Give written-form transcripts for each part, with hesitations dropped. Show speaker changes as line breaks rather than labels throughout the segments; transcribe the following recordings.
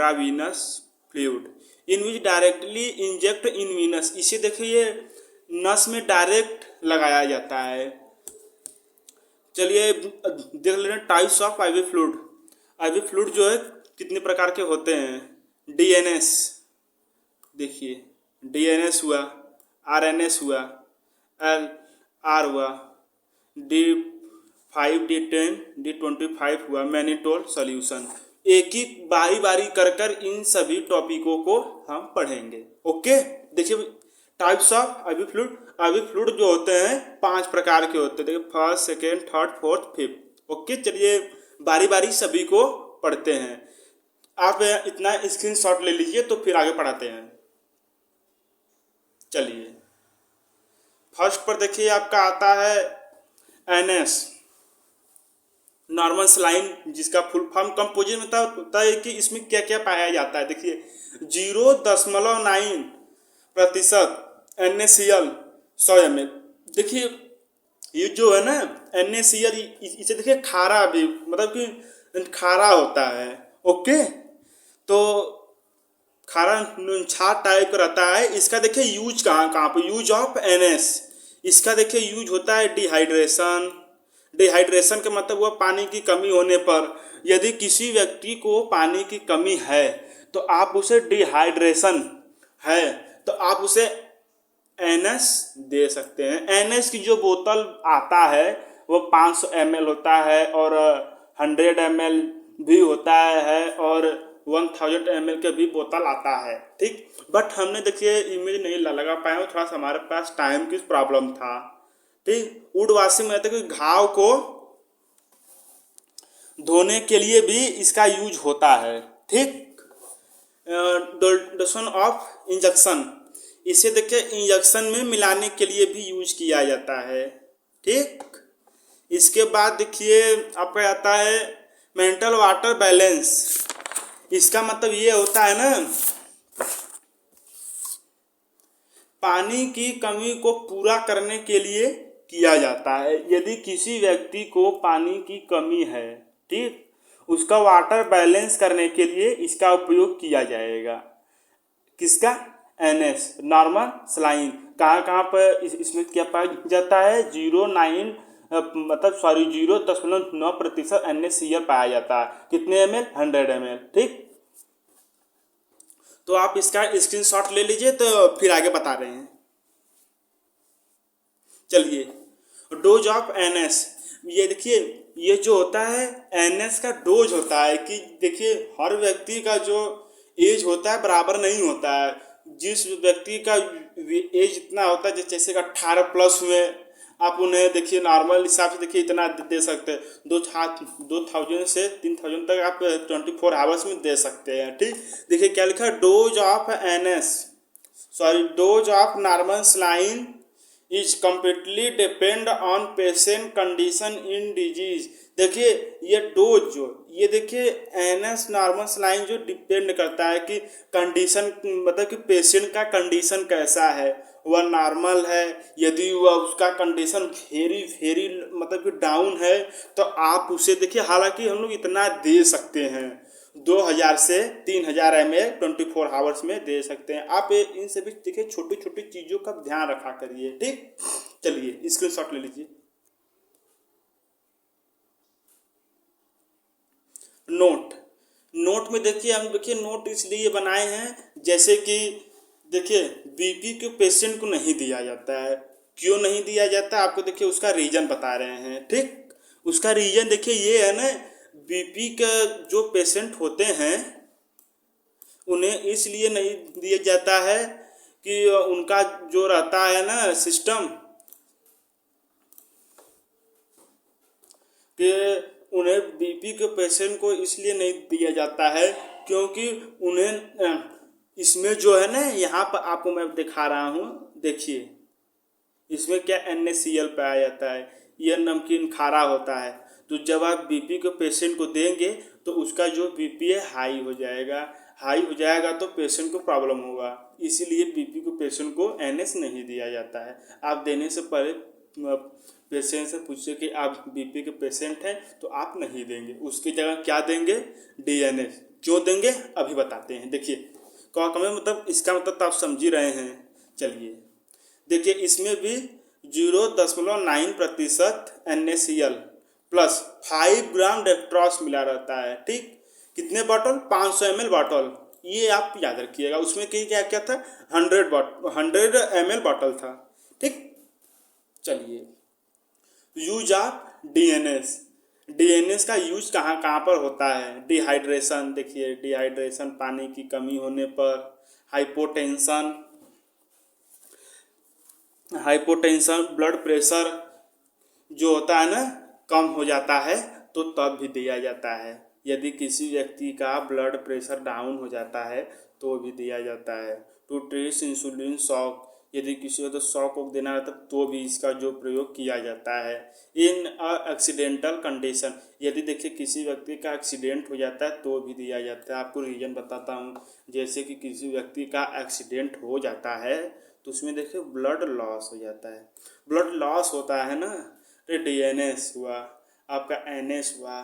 Intravenous fluid in which directly inject in Venus. इसे देखिए नस में डायरेक्ट लगाया जाता है। चलिए देख लेते हैं types of IV fluid. IV fluid जो है कितने प्रकार के होते हैं। डीएनएस, देखिए डीएनएस हुआ, आरएनएस हुआ, एल आर हुआ, D5, D10, D25 हुआ, मैनिटोल सॉल्यूशन। एक ही बारी बारी कर कर इन सभी टॉपिकों को हम पढ़ेंगे। ओके, देखिए types of IV fluid. IV fluid जो होते हैं 5 प्रकार के होते हैं। देखिए first, second, third, fourth, fifth. Okay, चलिए बारी बारी सभी को पढ़ते हैं। आप इतना स्क्रीनशॉट ले लीजिए तो फिर आगे पढ़ाते हैं। चलिए फर्स्ट पर देखिए आपका आता है एनएस, नॉर्मल सलाइन, जिसका फुल फॉर्म कंपोजिट में होता है कि इसमें क्या क्या पाया जाता है। देखिए 0.9% NaCl 100 ml। देखिए ये जो है ना NaCl, इसे देखिए खारा भी, मतलब कि खारा होता है। ओके, तो खारा नुनछा टाइप का रहता है। इसका देखिए यूज कहाँ पे, यूज ऑफ NS। इसका देखिए यूज होता है डिहाइड्रेशन। डिहाइड्रेशन का मतलब हुआ पानी की कमी होने पर। यदि किसी व्यक्ति को पानी की कमी है तो आप उसे डिहाइड्रेशन है तो आप उसे NS दे सकते हैं। NS की जो बोतल आता है वो 500 ml होता है और 100 ml भी होता है और 1000 ml के भी बोतल आता है। ठीक, बट हमने देखिए इमेज नहीं लगा पाए, थोड़ा सा हमारे पास टाइम की प्रॉब्लम था। ठीक, वुड वॉशिंग में कि घाव को धोने के लिए भी इसका यूज होता है। ठीक, डोसेशन ऑफ इंजेक्शन, इसे देखिए इंजेक्शन में मिलाने के लिए भी यूज किया जाता है। ठीक, इसके बाद देखिए आपका आता है मेंटल वाटर बैलेंस। इसका मतलब ये होता है ना, पानी की कमी को पूरा करने के लिए किया जाता है। यदि किसी व्यक्ति को पानी की कमी है, ठीक, उसका वाटर बैलेंस करने के लिए इसका उपयोग किया जाएगा। किसका? NS, normal saline. कहाँ पर इसमें क्या पाया जाता है? 0.9% NaCl पाया जाता है। कितने ml? 100 ml। ठीक, तो आप इसका स्क्रीनशॉट ले लीजिए तो फिर आगे बता रहे हैं। चलिए डोज ऑफ NS, ये देखिए ये जो होता है NS का डोज होता है कि देखिए हर व्यक्ति का जो एज होता है बराबर नहीं होता है। जिस व्यक्ति का एज इतना होता है, जैसे 18 प्लस हुए, आप उन्हें देखिए नॉर्मल हिसाब से देखिए इतना दे सकते हैं। 2000 से 3000 तक आप 24 आवर्स में दे सकते हैं। ठीक, देखिए क्या लिखा है, dose of dose of normal saline is completely depend on patient condition in disease. देखिए ये डोज जो ये देखिए NS नॉर्मल सलाइन जो डिपेंड करता है कि कंडीशन, मतलब कि पेशेंट का कंडीशन कैसा है, वह नॉर्मल है। यदि वह उसका कंडीशन वेरी मतलब कि डाउन है तो आप उसे देखिए, हालांकि हम लोग इतना दे सकते हैं 2000 से 3000 ml 24 आवर्स में दे सकते हैं। आप इन सभी देखिए छोटी छोटी चीज़ों का ध्यान रखा करिए। ठीक, चलिए स्क्रीनशॉट ले लीजिए। नोट में देखिए हम देखिए नोट इसलिए बनाए हैं, जैसे कि देखिए BP के पेशेंट को नहीं दिया जाता है। क्यों नहीं दिया जाता है आपको देखिए उसका रीजन बता रहे हैं। ठीक, उसका रीजन देखिए ये है ना, BP का जो पेशेंट होते हैं उन्हें इसलिए नहीं दिया जाता है कि उनका जो रहता है ना सिस्टम, कि उन्हें BP के पेशेंट को इसलिए नहीं दिया जाता है क्योंकि उन्हें इसमें जो है ना, यहाँ पर आपको मैं दिखा रहा हूँ, देखिए इसमें क्या NaCl पाया जाता है। यह नमकीन खारा होता है, तो जब आप BP के पेशेंट को देंगे तो उसका जो BP है हाई हो जाएगा तो पेशेंट को प्रॉब्लम होगा। इसीलिए BP के पेशेंट को NS नहीं दिया जाता है। आप देने से पहले पेशेंट से पूछिए कि आप बीपी के पेशेंट हैं तो आप नहीं देंगे, उसकी जगह क्या देंगे, डीएनएस। क्यों देंगे अभी बताते हैं। देखिए क्या कमें मतलब इसका मतलब तो आप समझ ही रहे हैं। चलिए देखिए इसमें भी 0.9% NaCl प्लस 5 ग्राम डेक्ट्रॉस मिला रहता है। ठीक, कितने बॉटल, 500 ml बॉटल, ये आप याद रखिएगा। उसमें कहीं क्या क्या था, 100 ml बॉटल था। ठीक, चलिए यूज ऑफ डीएनएस। डीएनएस का यूज कहाँ कहाँ पर होता है। डिहाइड्रेशन, देखिए डिहाइड्रेशन पानी की कमी होने पर, हाइपोटेंशन, ब्लड प्रेशर जो होता है ना कम हो जाता है तो तब भी दिया जाता है। यदि किसी व्यक्ति का ब्लड प्रेशर डाउन हो जाता है तो भी दिया जाता है। टू ट्रीट इंसुलिन शॉक, यदि किसी को तो शॉक वॉक देना रहता तो भी इसका जो प्रयोग किया जाता है। इन एक्सीडेंटल कंडीशन, यदि देखिए किसी व्यक्ति का एक्सीडेंट हो जाता है तो भी दिया जाता है। आपको रीजन बताता हूँ। जैसे कि किसी व्यक्ति का एक्सीडेंट हो जाता है तो उसमें देखिए ब्लड लॉस हो जाता है। ब्लड लॉस होता है ना, तो डीएनएस हुआ, आपका एनएस हुआ,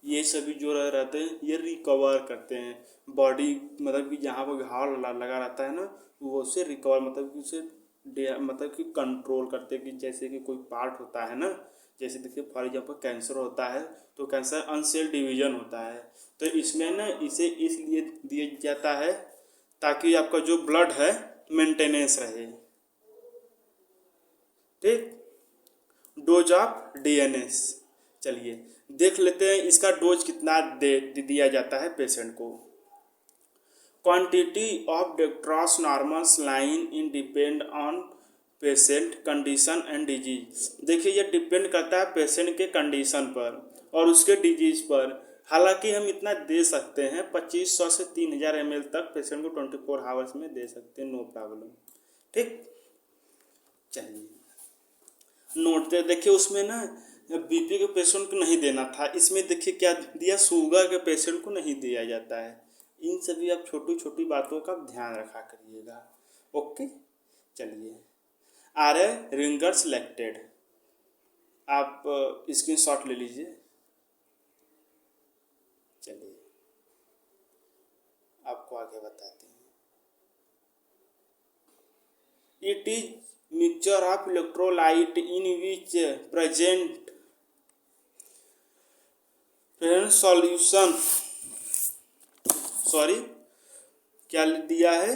ये सभी जो रहते हैं ये रिकवर करते हैं बॉडी, मतलब कि जहाँ पर घाव लगा रहता है ना वो उससे रिकवर, मतलब कि उसे मतलब कि कंट्रोल करते हैं। कि जैसे कि कोई पार्ट होता है ना, जैसे देखिए फॉर एग्जाम्पल कैंसर होता है तो कैंसर अनसेल डिवीजन होता है, तो इसमें ना इसे इसलिए दिया जाता है ताकि आपका जो ब्लड है मेंटेनेंस रहे। ठीक, डोज ऑफ डीएनएस, चलिए देख लेते हैं इसका डोज कितना दिया जाता है पेशेंट को। Quantity of dextrose normal line in depend on patient condition and disease. देखिए ये डिपेंड करता है पेशेंट के कंडीशन पर और उसके डिजीज पर। हालांकि हम इतना दे सकते हैं 2500 से 3000 ml तक पेशेंट को 24 आवर्स में दे सकते हैं, नो प्रॉब्लम। ठीक, चलिए नोट देखिए उसमें ना बीपी के पेशेंट को नहीं देना था, इसमें देखिए क्या दिया, शुगर के पेशेंट को नहीं दिया जाता है। इन सभी आप छोटी छोटी बातों का ध्यान रखा करिएगा। ओके, चलिए आर रिंगर्स लैक्टेड, आप स्क्रीनशॉट ले लीजिए। चलिए आपको आगे बताते हैं। It is mixture of electrolyte in which present solution, sorry क्या दिया है,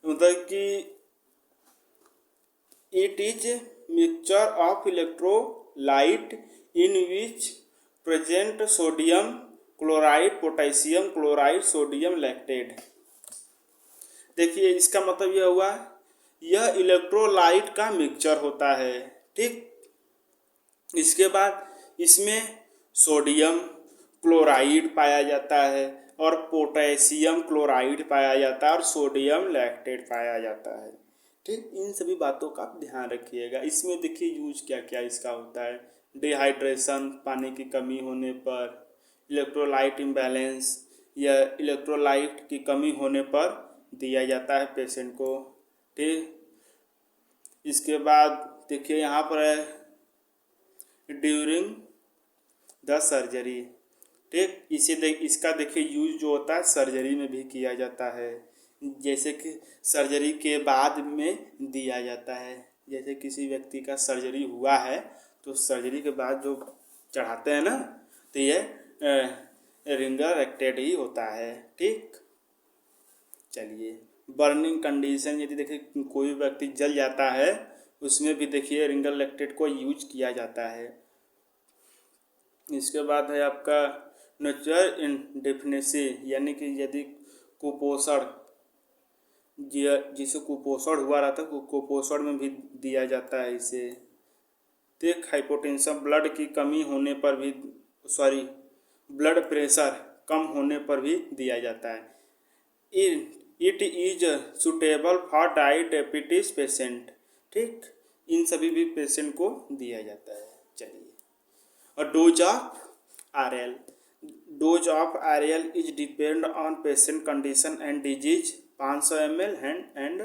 मतलब कि it is mixture of electrolyte in which present sodium chloride, potassium chloride, sodium lactate. देखिए इसका मतलब यह हुआ यह इलेक्ट्रोलाइट का मिक्सचर होता है। ठीक, इसके बाद इसमें सोडियम क्लोराइड पाया जाता है और पोटेशियम क्लोराइड पाया जाता है और सोडियम लैक्टेट पाया जाता है। ठीक, इन सभी बातों का आप ध्यान रखिएगा। इसमें देखिए यूज क्या क्या इसका होता है। डिहाइड्रेशन, पानी की कमी होने पर, इलेक्ट्रोलाइट इम्बैलेंस या इलेक्ट्रोलाइट की कमी होने पर दिया जाता है पेशेंट को। ठीक, इसके बाद देखिए यहाँ पर है ड्यूरिंग द सर्जरी। ठीक, इसका देखिए यूज जो होता है सर्जरी में भी किया जाता है। जैसे कि सर्जरी के बाद में दिया जाता है, जैसे किसी व्यक्ति का सर्जरी हुआ है तो सर्जरी के बाद जो चढ़ाते हैं ना तो ये रिंगर लैक्टेट ही होता है। ठीक, चलिए बर्निंग कंडीशन, यदि देखिए कोई व्यक्ति जल जाता है उसमें भी देखिए रिंगर लैक्टेट को यूज किया जाता है। इसके बाद है आपका नेचुरल इंडेफिनेसी, यानी कि यदि कुपोषण, जिसे कुपोषण हुआ रहता है कुपोषण में भी दिया जाता है इसे। ठीक, हाइपोटेंशन, ब्लड की कमी होने पर भी, सॉरी ब्लड प्रेशर कम होने पर भी दिया जाता है। It is suitable for diabetes patient. ठीक, इन सभी भी पेशेंट को दिया जाता है। चलिए, और dose of RL, dose of RL is depend on patient condition and disease. 500 ml and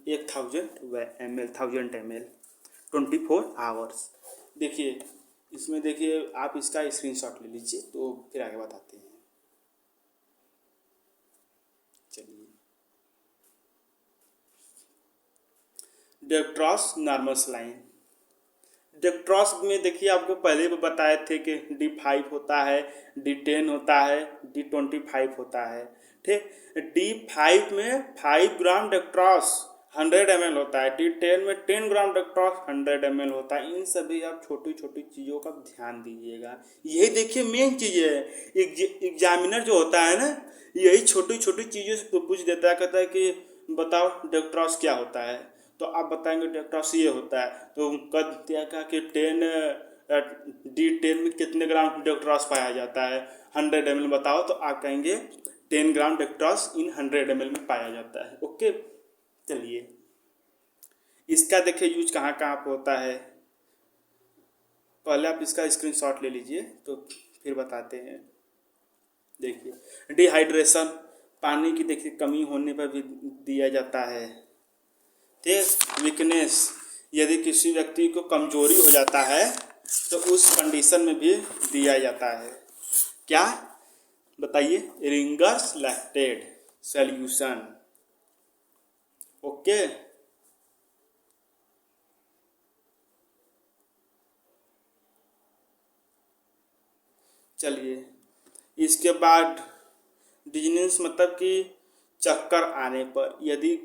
1000 ml। 24 hours. देखिए इसमें, देखिए आप इसका स्क्रीनशॉट ले लीजिए तो फिर आगे बताते हैं। चलिए, डेक्ट्रॉस नॉर्मल सलाइन। डेक्ट्रॉस में देखिए आपको पहले भी बताए थे कि D5 होता है, D10 होता है, D25 होता है। ठीक, D5 में 5 ग्राम डेक्ट्रॉस 100 ml होता है, D10 में 10 ग्राम डेक्ट्रॉस 100 ml होता है। इन सभी आप छोटी छोटी चीज़ों का ध्यान दीजिएगा। यही देखिए मेन चीज़ है। एग्जामिनर जो होता है ना, यही छोटी छोटी चीज़ों से पूछ देता है, कहता है कि बताओ डेक्ट्रॉस क्या होता है, तो आप बताएंगे डेक्ट्रॉस ये होता है, तो कद क्या कहा कि D10 में कितने ग्राम डेक्ट्रॉस पाया जाता है, 100 ml बताओ, तो आप कहेंगे 10 ग्राम डेक्ट्रॉस इन 100 ml में पाया जाता है। ओके, चलिए इसका देखिए यूज कहाँ कहाँ पे होता है। पहले आप इसका स्क्रीनशॉट ले लीजिए तो फिर बताते हैं। देखिए डिहाइड्रेशन, पानी की देखिए कमी होने पर भी दिया जाता है। ठीक, वीकनेस, यदि किसी व्यक्ति को कमजोरी हो जाता है तो उस कंडीशन में भी दिया जाता है। क्या बताइए, रिंगर्स लैक्टेट सॉल्यूशन। ओके, चलिए इसके बाद डिजीनेस, मतलब कि चक्कर आने पर, यदि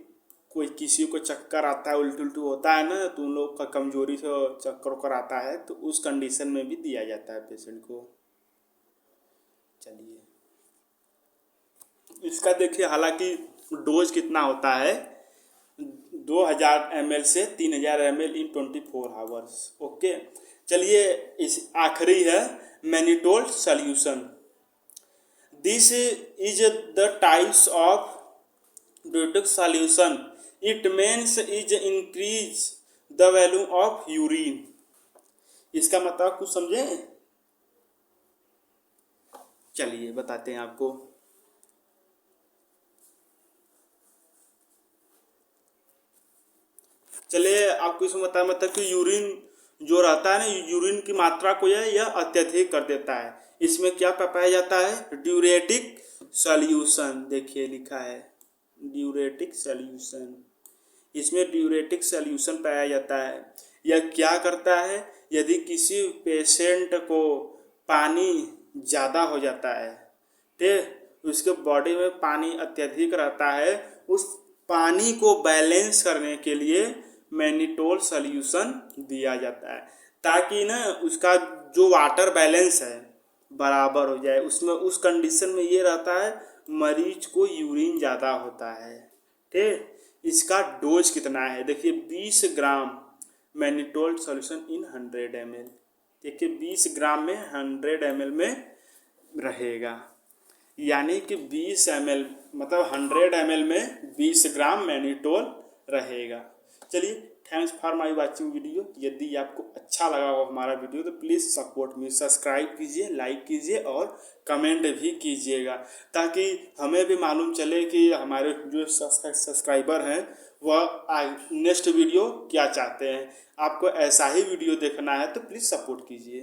कोई किसी को चक्कर आता है, उल्टी उल्टी होता है ना, तो उन लोग का कमजोरी से चक्कर वक्कर आता है, तो उस कंडीशन में भी दिया जाता है पेशेंट को। चलिए इसका देखिए, हालांकि डोज कितना होता है, 2000 ml से 3000 ml इन 24 आवर्स। ओके, चलिए इस आखिरी है mannitol solution. This is the types of diuretic solution. It means is increase the value of urine. इसका मतलब कुछ समझे? चलिए बताते हैं आपको। चलिए आपको इसमें बताया, मतलब कि यूरिन जो रहता है ना, यूरिन की मात्रा को यह अत्यधिक कर देता है। इसमें क्या पाया जाता है, ड्यूरेटिक सॉल्यूशन। देखिए लिखा है ड्यूरेटिक सॉल्यूशन, इसमें ड्यूरेटिक सॉल्यूशन पाया जाता है। यह क्या करता है, यदि किसी पेशेंट को पानी ज़्यादा हो जाता है, ठीक, उसके बॉडी में पानी अत्यधिक रहता है, उस पानी को बैलेंस करने के लिए मैनिटोल सॉल्यूशन दिया जाता है, ताकि ना उसका जो वाटर बैलेंस है बराबर हो जाए। उसमें उस कंडीशन में ये रहता है, मरीज को यूरिन ज़्यादा होता है। ठीक, इसका डोज कितना है, देखिए 20 ग्राम मैनिटोल सॉल्यूशन इन 100 ml। देखिए 20 ग्राम में 100 ml में रहेगा, यानी कि 20 ml मतलब 100 ml में 20 ग्राम मैनिटोल रहेगा। चलिए, thanks for my watching video. यदि आपको अच्छा लगा हो हमारा वीडियो तो प्लीज़ सपोर्ट मी, सब्सक्राइब कीजिए, लाइक कीजिए और कमेंट भी कीजिएगा, ताकि हमें भी मालूम चले कि हमारे जो सब्सक्राइबर हैं वह नेक्स्ट वीडियो क्या चाहते हैं। आपको ऐसा ही वीडियो देखना है तो प्लीज़ सपोर्ट कीजिए।